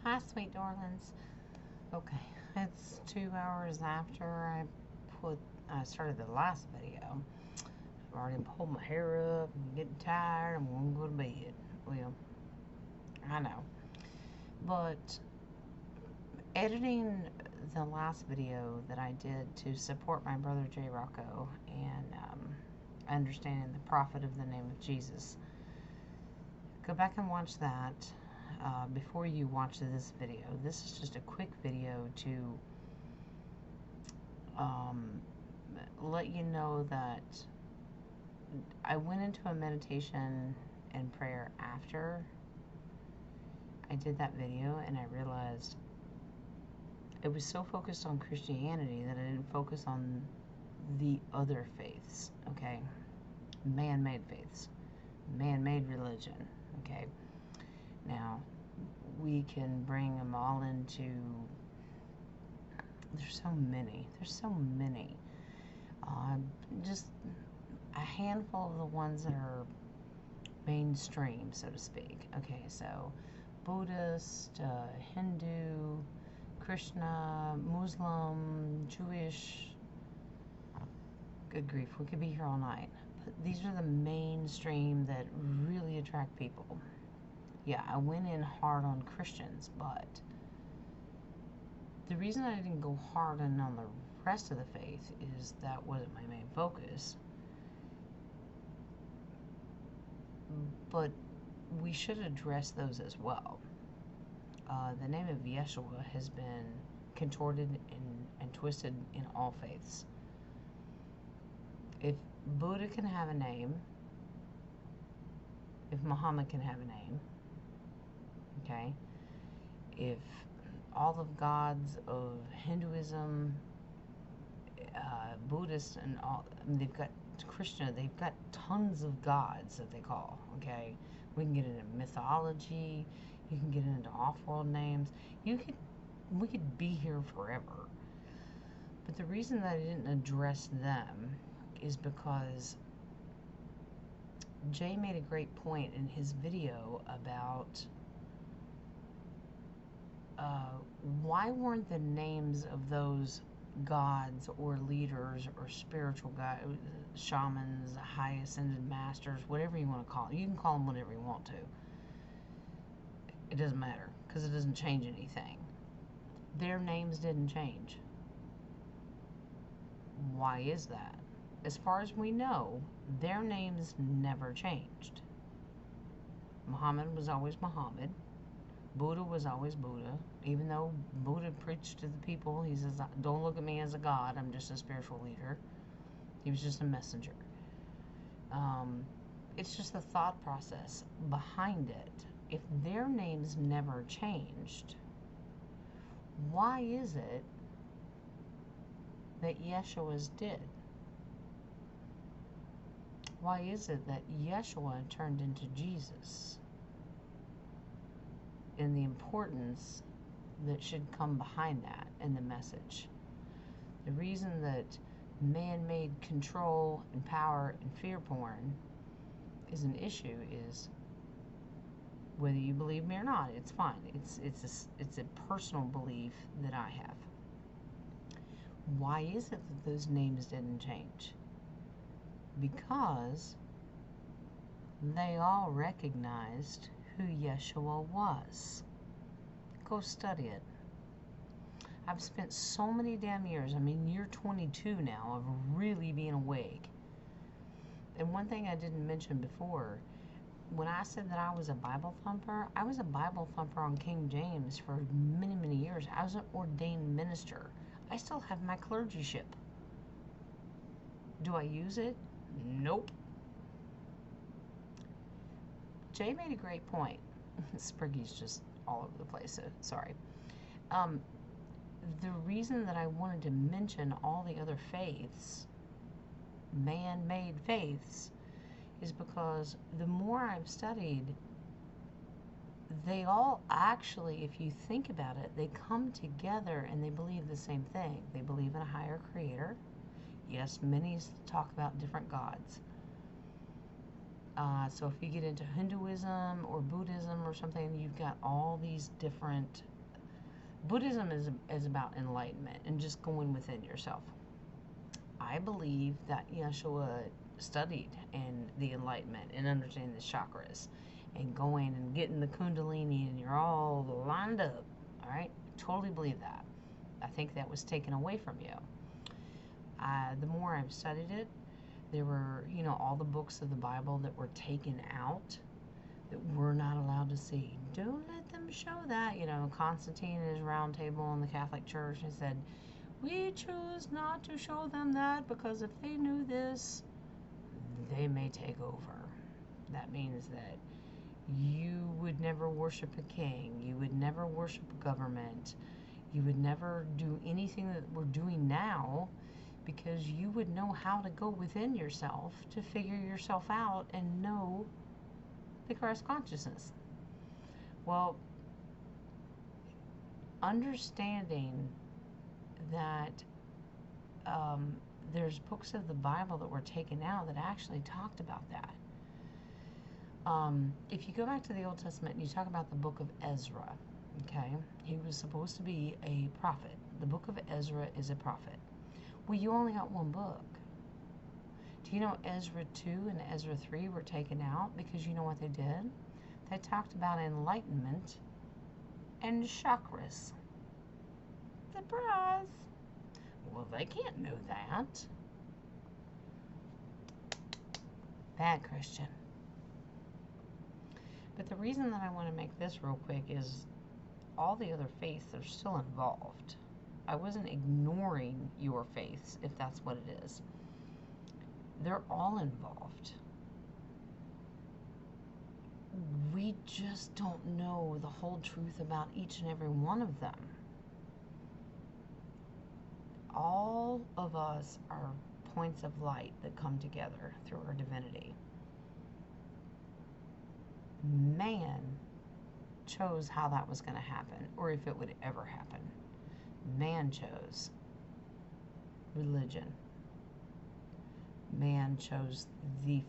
Hi, sweet darlings. Okay, it's 2 hours after I started the last video. I've already pulled my hair up. I'm getting tired. I'm gonna go to bed. Well, I know, but editing the last video that I did to support my brother J. Rocco and understanding the prophet of the name of Jesus. Go back and watch that. Before you watch this video. This is just a quick video to let you know that I went into a meditation and prayer after I did that video, and I realized I was so focused on Christianity that I didn't focus on the other faiths, okay? Man-made faiths, man-made religion, okay? Now, we can bring them all into, there's so many, just a handful of the ones that are mainstream, so to speak. Okay, so Buddhist, Hindu, Krishna, Muslim, Jewish, good grief, we could be here all night. But these are the mainstream that really attract people. Yeah, I went in hard on Christians, but the reason I didn't go hard on the rest of the faith is that wasn't my main focus. But we should address those as well. The name of Yeshua has been contorted and twisted in all faiths. If Buddha can have a name, if Muhammad can have a name, okay, if all the gods of Hinduism, Buddhist, and all, I mean, they've got Krishna, they've got tons of gods that they call, okay? We can get into mythology, you can get into off-world names, we could be here forever. But the reason that I didn't address them is because Jay made a great point in his video about why weren't the names of those gods or leaders or spiritual guys, shamans, high ascended masters, whatever you want to call them. You can call them whatever you want to. It doesn't matter because it doesn't change anything. Their names didn't change. Why is that? As far as we know, their names never changed. Muhammad was always Muhammad. Buddha was always Buddha. Even though Buddha preached to the people, he says, don't look at me as a god, I'm just a spiritual leader. He was just a messenger. It's just the thought process behind it. If their names never changed, why is it that Yeshua's did? Why is it that Yeshua turned into Jesus? And the importance that should come behind that and the message. The reason that man-made control and power and fear porn is an issue is, whether you believe me or not, it's fine. It's a personal belief that I have. Why is it that those names didn't change? Because they all recognized who Yeshua was. Go study it. I've spent so many damn years, I mean, you're 22 now, of really being awake. And one thing I didn't mention before, when I said that I was a Bible thumper, I was a Bible thumper on King James for many, many years. I was an ordained minister. I still have my clergyship. Do I use it? Nope. Jay made a great point. Spriggy's just all over the place, so sorry. The reason that I wanted to mention all the other faiths, man-made faiths, is because the more I've studied, they all actually, if you think about it, they come together and they believe the same thing. They believe in a higher creator. Yes, many talk about different gods. So if you get into Hinduism or Buddhism or something, you've got all these different Buddhism is about enlightenment and just going within yourself. I believe that Yeshua studied in the enlightenment and understanding the chakras and going and getting the kundalini and you're all lined up. All right? Totally believe that. I think that was taken away from you. The more I've studied it, there were, all the books of the Bible that were taken out that we're not allowed to see. Don't let them show that. Constantine and his round table in the Catholic Church, he said, we choose not to show them that because if they knew this, they may take over. That means that you would never worship a king. You would never worship a government. You would never do anything that we're doing now because you would know how to go within yourself to figure yourself out and know the Christ consciousness. Well, understanding that there's books of the Bible that were taken out that actually talked about that. If you go back to the Old Testament and you talk about the book of Ezra, okay, he was supposed to be a prophet. The book of Ezra is a prophet. Well, you only got one book. Do you know Ezra 2 and Ezra 3 were taken out because you know what they did? They talked about enlightenment and chakras. Surprise! Well, they can't know that. Bad Christian. But the reason that I want to make this real quick is all the other faiths are still involved. I wasn't ignoring your faiths, if that's what it is. They're all involved. We just don't know the whole truth about each and every one of them. All of us are points of light that come together through our divinity. Man chose how that was going to happen, or if it would ever happen. Man chose religion. Man chose the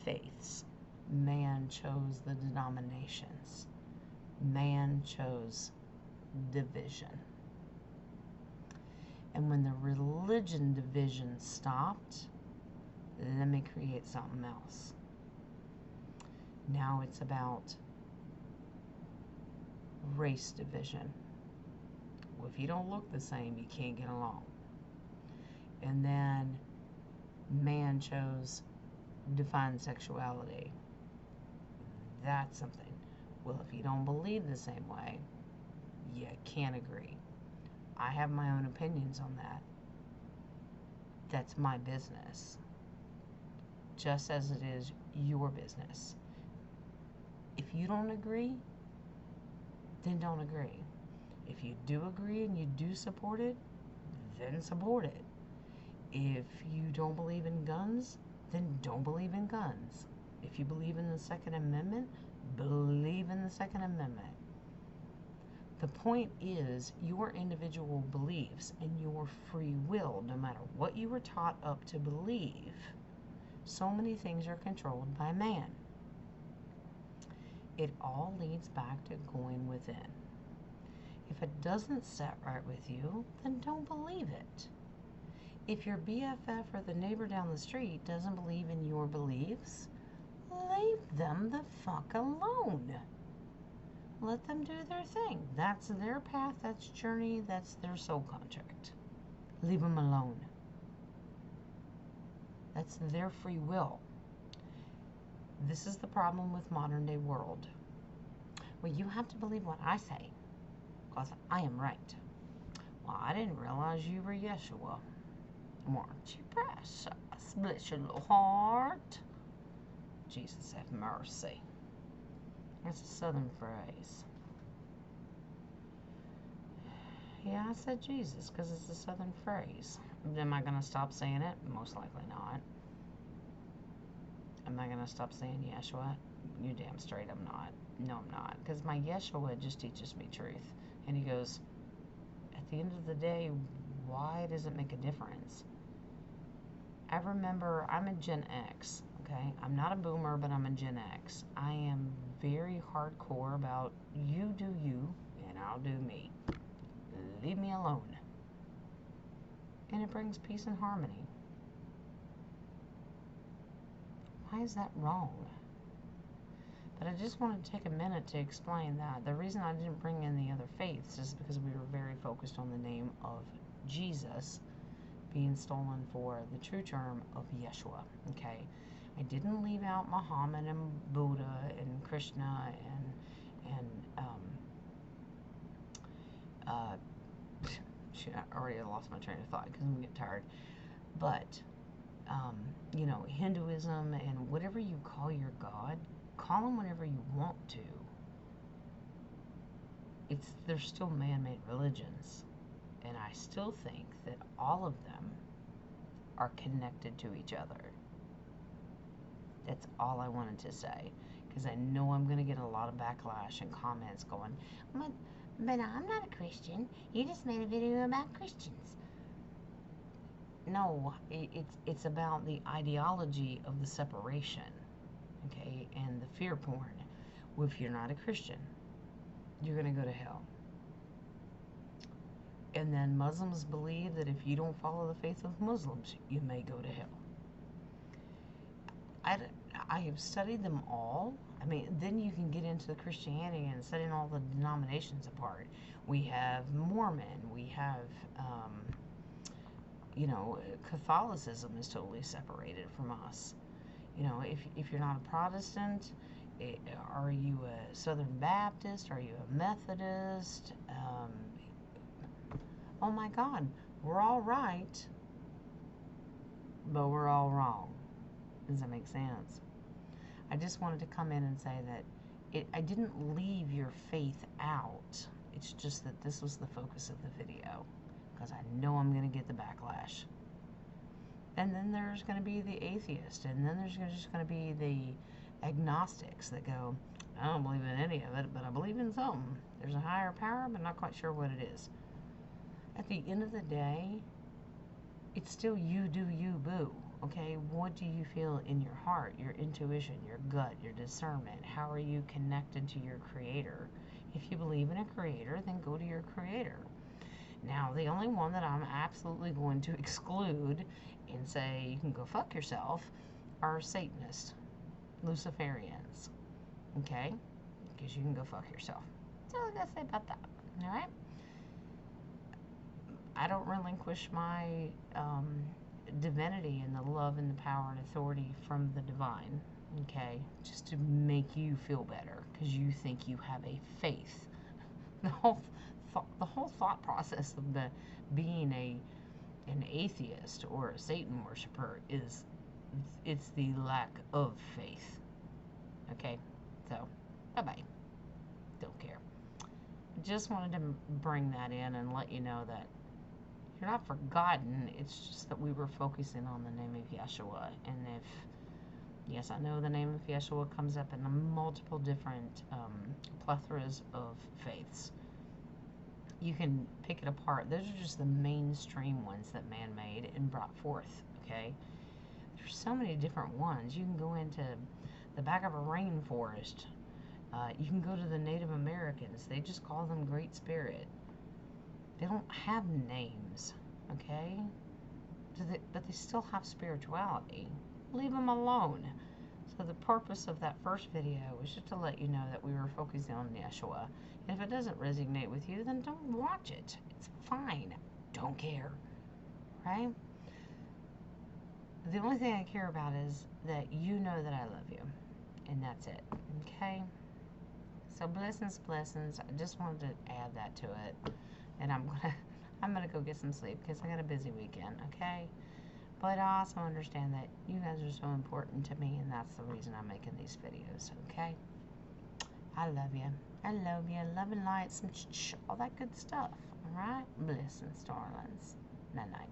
faiths. Man chose the denominations. Man chose division. And when the religion division stopped, let me create something else. Now it's about race division. Well, if you don't look the same, you can't get along. And then man chose defined sexuality. That's something. Well, if you don't believe the same way, you can't agree. I have my own opinions on that. That's my business. Just as it is your business. If you don't agree, then don't agree. If you do agree and you do support it, then support it. If you don't believe in guns, then don't believe in guns. If you believe in the Second Amendment, believe in the Second Amendment. The point is your individual beliefs and your free will, no matter what you were taught up to believe. So many things are controlled by man. It all leads back to going within. If it doesn't set right with you, then don't believe it. If your BFF or the neighbor down the street doesn't believe in your beliefs, leave them the fuck alone. Let them do their thing. That's their path, that's journey, that's their soul contract. Leave them alone. That's their free will. This is the problem with modern day world. Well, you have to believe what I say, because I am right. Well, I didn't realize you were Yeshua. Weren't you precious? Bless your little heart. Jesus have mercy. That's a southern phrase. Yeah, I said Jesus because it's a southern phrase. Am I going to stop saying it? Most likely not. Am I going to stop saying Yeshua? You damn straight I'm not. No, I'm not. Because my Yeshua just teaches me truth. And he goes, at the end of the day, why does it make a difference? I remember I'm a Gen X. Okay, I'm not a boomer, but I'm a Gen X. I am very hardcore about you do you, and I'll do me. leave me alone. And it brings peace and harmony. Why is that wrong? But I just want to take a minute to explain that. The reason I didn't bring in the other faiths is because we were very focused on the name of Jesus being stolen for the true term of Yeshua. Okay? I didn't leave out Muhammad and Buddha and Krishna and shoot, I already lost my train of thought because I'm gonna get tired. But you know, Hinduism and whatever you call your God, call them whatever you want to. They're still man-made religions, and I still think that all of them are connected to each other. That's all I wanted to say, because I know I'm going to get a lot of backlash and comments going, but I'm not a Christian. You just made a video about Christians. No, it's about the ideology of the separation, okay, and the fear porn. Well, if you're not a Christian, you're going to go to hell. And then Muslims believe that if you don't follow the faith of Muslims, you may go to hell. I have studied them all. I mean, then you can get into the Christianity and setting all the denominations apart. We have Mormon. We have, you know, Catholicism is totally separated from us. You know, if you're not a Protestant, are you a Southern Baptist? Are you a Methodist? Oh my God, we're all right, but we're all wrong. Does that make sense? I just wanted to come in and say that I didn't leave your faith out. It's just that this was the focus of the video, because I know I'm going to get the backlash. And then there's going to be the atheist, and then there's just going to be the agnostics that go, I don't believe in any of it, but I believe in something. There's a higher power, but not quite sure what it is. At the end of the day, it's still you do you, boo. Okay, what do you feel in your heart, your intuition, your gut, your discernment? How are you connected to your creator? If you believe in a creator, then go to your creator. Now, the only one that I'm absolutely going to exclude and say you can go fuck yourself are Satanists, Luciferians. Okay? Because you can go fuck yourself. That's all I gotta say about that. Alright? I don't relinquish my divinity and the love and the power and authority from the divine, okay, just to make you feel better because you think you have a faith. The whole thought process of being an atheist or a Satan worshiper is it's the lack of faith. Okay, so bye-bye. Don't care. Just wanted to bring that in and let you know that you're not forgotten. It's just that we were focusing on the name of Yeshua. And yes, I know the name of Yeshua comes up in multiple different plethoras of faiths. You can pick it apart. Those are just the mainstream ones that man made and brought forth, okay? There's so many different ones. You can go into the back of a rainforest. You can go to the Native Americans. They just call them Great Spirit. They don't have names, okay? But they still have spirituality. Leave them alone. So the purpose of that first video was just to let you know that we were focusing on Yeshua. And if it doesn't resonate with you, then don't watch it. It's fine. Don't care. Right? The only thing I care about is that you know that I love you. And that's it. Okay? So blessings, blessings. I just wanted to add that to it. And I'm gonna go get some sleep because I got a busy weekend, okay? But I also understand that you guys are so important to me, and that's the reason I'm making these videos, okay? I love you. I love you. Love and light, all that good stuff, all right? Blessings, darlings. Night-night.